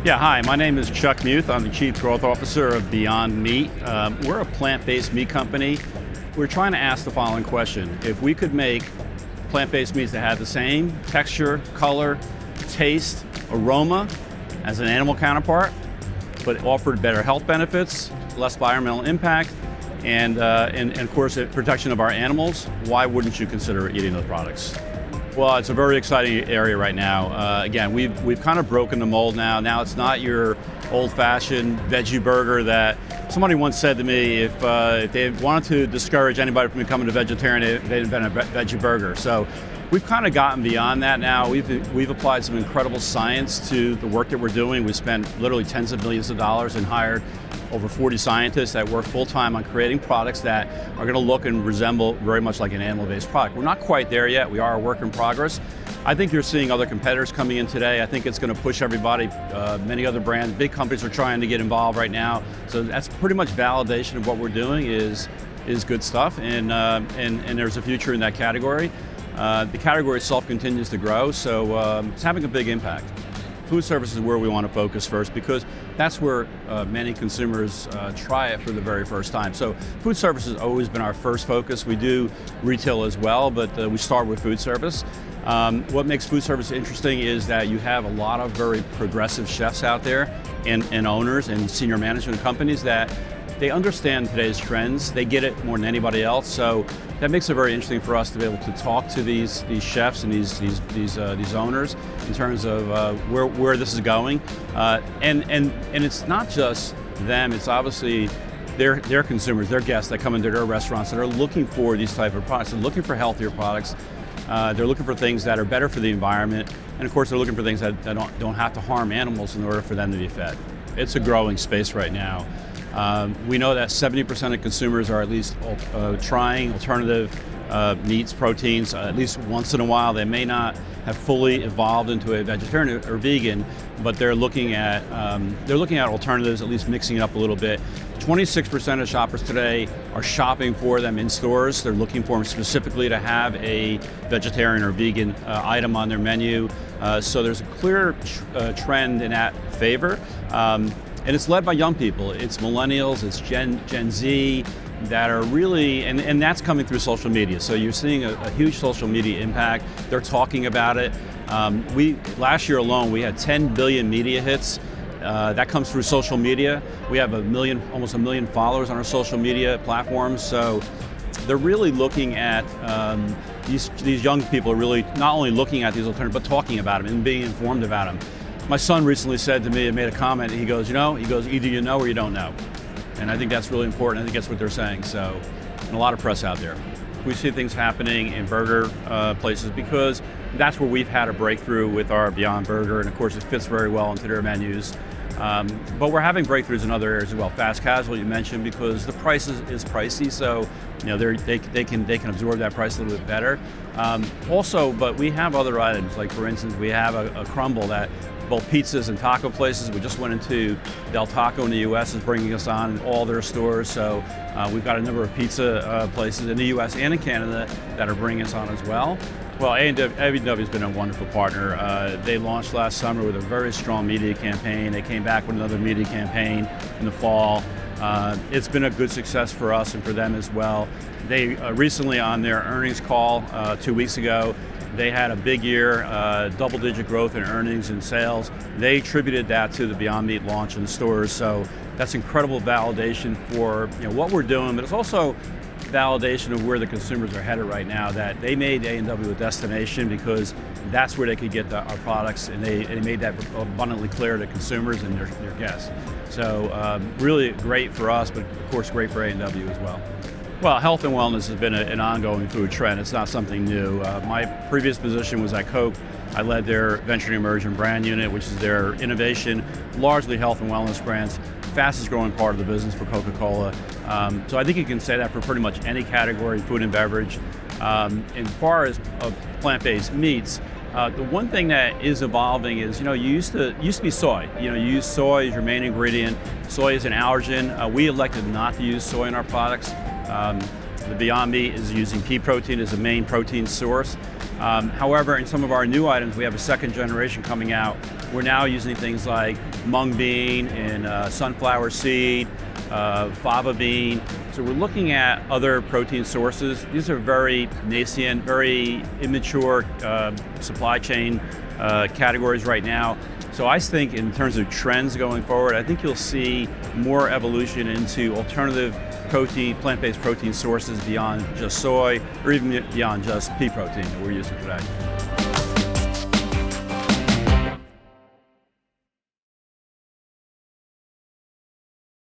Yeah, hi, my name is Chuck Muth. I'm the Chief Growth Officer of Beyond Meat. We're a plant-based meat company. We're trying to ask the following question. If we could make plant-based meats that had the same texture, color, taste, aroma as an animal counterpart, but offered better health benefits, less environmental impact, and of course, protection of our animals, why wouldn't you consider eating those products? Well, it's a very exciting area right now. Again, we've kind of broken the mold now. Now it's not your old-fashioned veggie burger that somebody once said to me, if they wanted to discourage anybody from becoming a vegetarian, they'd invent a veggie burger. So we've kind of gotten beyond that now. We've applied some incredible science to the work that we're doing. We spent literally tens of millions of dollars and hired over 40 scientists that work full-time on creating products that are going to look and resemble very much like an animal-based product. We're not quite there yet. We are a work in progress. I think you're seeing other competitors coming in today. I think it's going to push everybody. Many other brands, big companies are trying to get involved right now. So that's pretty much validation of what we're doing is good stuff, and there's a future in that category. The category itself continues to grow, so it's having a big impact. Food service is where we want to focus first because that's where many consumers try it for the very first time. So food service has always been our first focus. We do retail as well, but we start with food service. What makes food service interesting is that you have a lot of very progressive chefs out there and owners and senior management companies that they understand today's trends. They get it more than anybody else. So that makes it very interesting for us to be able to talk to these chefs and these owners in terms of where this is going. And it's not just them. It's obviously their consumers, their guests that come into their restaurants that are looking for these type of products. They're looking for healthier products. They're looking for things that are better for the environment. And of course, they're looking for things that don't have to harm animals in order for them to be fed. It's a growing space right now. We know that 70% of consumers are at least trying alternative meats, proteins, at least once in a while. They may not have fully evolved into a vegetarian or vegan, but they're looking at alternatives, at least mixing it up a little bit. 26% of shoppers today are shopping for them in stores. They're looking for them specifically to have a vegetarian or vegan item on their menu. So there's a clear trend in that favor. And it's led by young people. It's millennials, it's Gen Z that are really, and that's coming through social media. So you're seeing a huge social media impact. They're talking about it. Last year alone, we had 10 billion media hits. That comes through social media. We have almost a million followers on our social media platforms. So they're really looking at, these young people are really not only looking at these alternatives, but talking about them and being informed about them. My son recently said to me and made a comment, he goes, either you know or you don't know. And I think that's really important. I think that's what they're saying. So, and a lot of press out there. We see things happening in burger places because that's where we've had a breakthrough with our Beyond Burger, and of course it fits very well into their menus. But we're having breakthroughs in other areas as well. Fast casual, you mentioned, because the price is pricey, so they can absorb that price a little bit better. Also, but we have other items, like for instance, we have a crumble that both pizzas and taco places. We just went into Del Taco in the U.S. is bringing us on in all their stores. So we've got a number of pizza places in the U.S. and in Canada that are bringing us on as well. Well, A&W has been a wonderful partner. They launched last summer with a very strong media campaign. They came back with another media campaign in the fall. It's been a good success for us and for them as well. They recently, on their earnings call 2 weeks ago, they had a big year, double-digit growth in earnings and sales. They attributed that to the Beyond Meat launch in the stores. So that's incredible validation for what we're doing, but it's also validation of where the consumers are headed right now, that they made A&W a destination because that's where they could get our products, and they made that abundantly clear to consumers and their guests. So really great for us, but of course great for A&W as well. Well, health and wellness has been an ongoing food trend. It's not something new. My previous position was at Coke. I led their Venture and Emerging Brand Unit, which is their innovation, largely health and wellness brands, fastest growing part of the business for Coca-Cola. So I think you can say that for pretty much any category, food and beverage. As far as plant-based meats, the one thing that is evolving is, used to be soy. You use soy as your main ingredient. Soy is an allergen. We elected not to use soy in our products. The Beyond Meat is using pea protein as a main protein source. However, in some of our new items, we have a second generation coming out. We're now using things like mung bean and sunflower seed, fava bean. So we're looking at other protein sources. These are very nascent, very immature supply chain categories right now. So I think in terms of trends going forward, I think you'll see more evolution into alternative protein, plant-based protein sources beyond just soy, or even beyond just pea protein that we're using today.